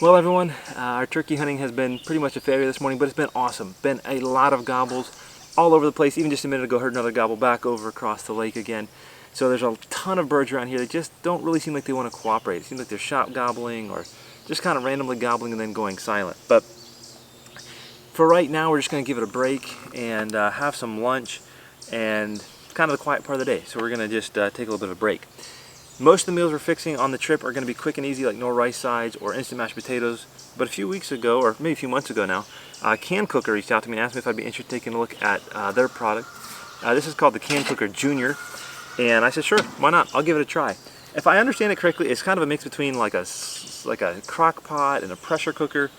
Well everyone, our turkey hunting has been pretty much a failure this morning, but it's been awesome. Been a lot of gobbles all over the place. Even just a minute ago heard another gobble back over across the lake again. So there's a ton of birds around here. They just don't really seem like they want to cooperate. It seems like they're shot gobbling or just kind of randomly gobbling and then going silent. But for right now we're just going to give it a break and have some lunch and kind of the quiet part of the day. So we're going to just take a little bit of a break. Most of the meals we're fixing on the trip are going to be quick and easy, like no rice sides or instant mashed potatoes. But a few weeks ago, or maybe a few months ago now, CanCooker reached out to me and asked me if I'd be interested in taking a look at their product. This is called the CanCooker JR, and I said, sure, why not? I'll give it a try. If I understand it correctly, it's kind of a mix between like a crock pot and a pressure cooker,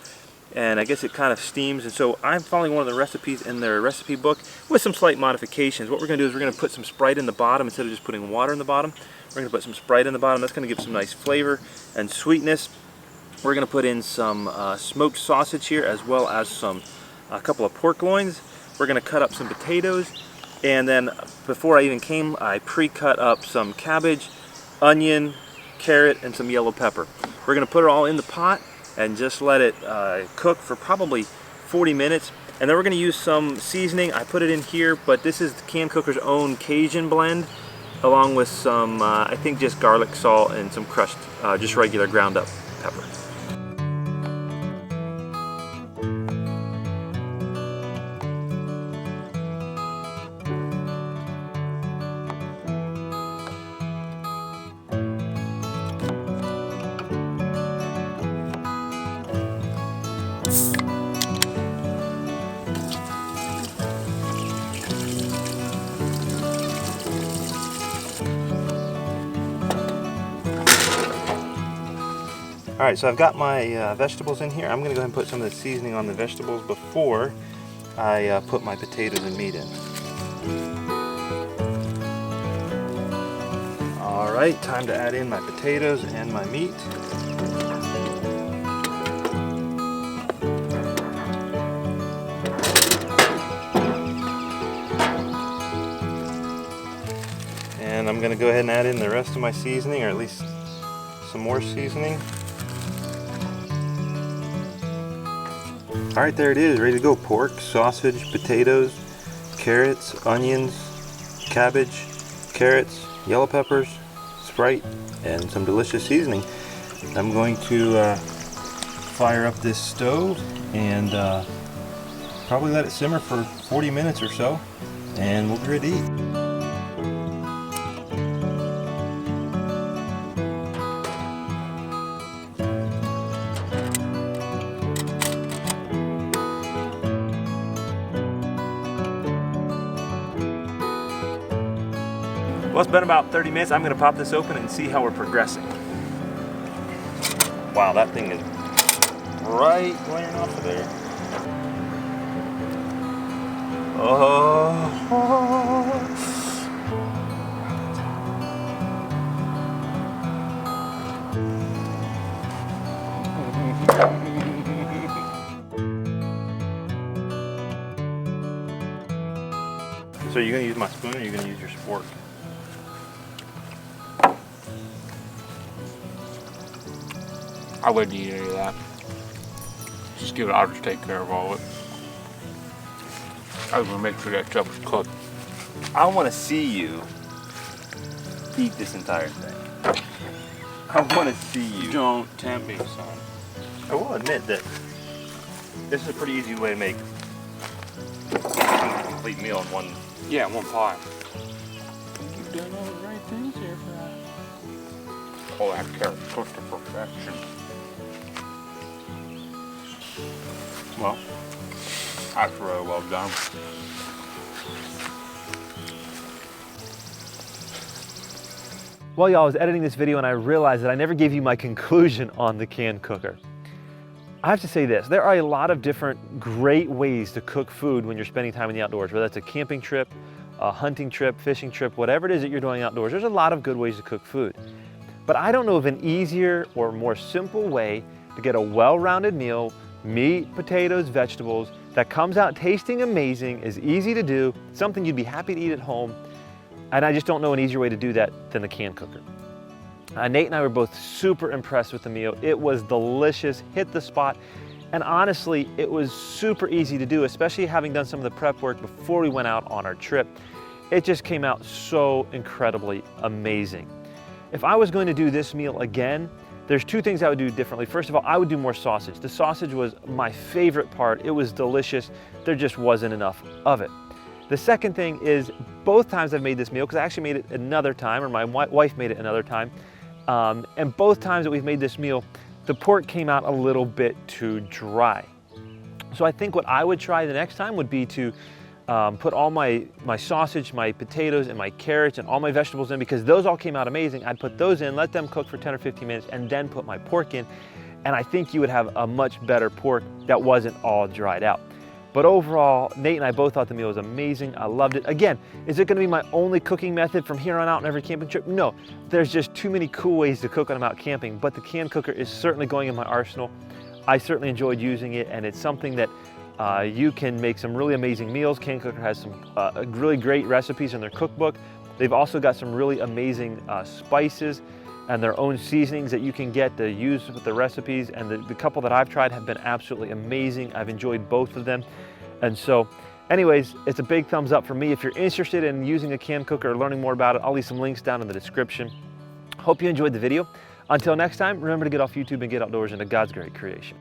and I guess it kind of steams. And so I'm following one of the recipes in their recipe book with some slight modifications. What we're going to do is we're going to put some Sprite in the bottom instead of just putting water in the bottom. We're going to put some Sprite in the bottom. That's going to give some nice flavor and sweetness. We're going to put in some smoked sausage here, as well as a couple of pork loins. We're going to cut up some potatoes, and then before I even came, I pre-cut up some cabbage, onion, carrot, and some yellow pepper. We're going to put it all in the pot and just let it cook for probably 40 minutes. And then we're going to use some seasoning. I put it in here, but this is CanCooker's own Cajun blend, along with some, I think just garlic, salt, and some crushed, just regular ground up pepper. Alright, so I've got my vegetables in here. I'm going to go ahead and put some of the seasoning on the vegetables before I put my potatoes and meat in. Alright, time to add in my potatoes and my meat. And I'm going to go ahead and add in the rest of my seasoning, or at least some more seasoning. Alright, there it is, ready to go. Pork, sausage, potatoes, carrots, onions, cabbage, carrots, yellow peppers, Sprite, and some delicious seasoning. I'm going to fire up this stove and probably let it simmer for 40 minutes or so, and we'll be ready to eat. Well, it's been about 30 minutes. I'm going to pop this open and see how we're progressing. Wow, that thing is right glaring off of there. Oh. So you're going to use my spoon, or you're going to use your spork? I wouldn't eat any of that. Just give it, I'll just take care of all of it. I was gonna make sure that stuff was cooked. I want to see you eat this entire thing. I want to see you. Don't tempt me, son. I will admit that this is a pretty easy way to make a complete meal in one. Yeah, one pie. You've done all the right things here for that. Oh, that carrot's cooked to perfection. Well, that's really well done. Well, y'all, I was editing this video and I realized that I never gave you my conclusion on the CanCooker. I have to say this, there are a lot of different great ways to cook food when you're spending time in the outdoors, whether that's a camping trip, a hunting trip, fishing trip, whatever it is that you're doing outdoors. There's a lot of good ways to cook food. But I don't know of an easier or more simple way to get a well-rounded meal, meat, potatoes, vegetables, that comes out tasting amazing, is easy to do, something you'd be happy to eat at home, and I just don't know an easier way to do that than the CanCooker. Nate and I were both super impressed with the meal. It was delicious, hit the spot, and honestly, it was super easy to do, especially having done some of the prep work before we went out on our trip. It just came out so incredibly amazing. If I was going to do this meal again, there's two things I would do differently. First of all, I would do more sausage. The sausage was my favorite part. It was delicious. There just wasn't enough of it. The second thing is, both times I've made this meal, because I actually made it another time, or my wife made it another time, and both times that we've made this meal, the pork came out a little bit too dry. So I think what I would try the next time would be to put all my sausage, my potatoes, and my carrots, and all my vegetables in, because those all came out amazing. I'd put those in, let them cook for 10 or 15 minutes, and then put my pork in. And I think you would have a much better pork that wasn't all dried out. But overall, Nate and I both thought the meal was amazing. I loved it. Again, is it gonna be my only cooking method from here on out on every camping trip? No, there's just too many cool ways to cook when I'm out camping, but the CanCooker is certainly going in my arsenal. I certainly enjoyed using it, and it's something that you can make some really amazing meals. CanCooker has some really great recipes in their cookbook. They've also got some really amazing spices and their own seasonings that you can get to use with the recipes. And the couple that I've tried have been absolutely amazing. I've enjoyed both of them. And so anyways, it's a big thumbs up for me. If you're interested in using a CanCooker or learning more about it, I'll leave some links down in the description. Hope you enjoyed the video. Until next time, remember to get off YouTube and get outdoors into God's great creation.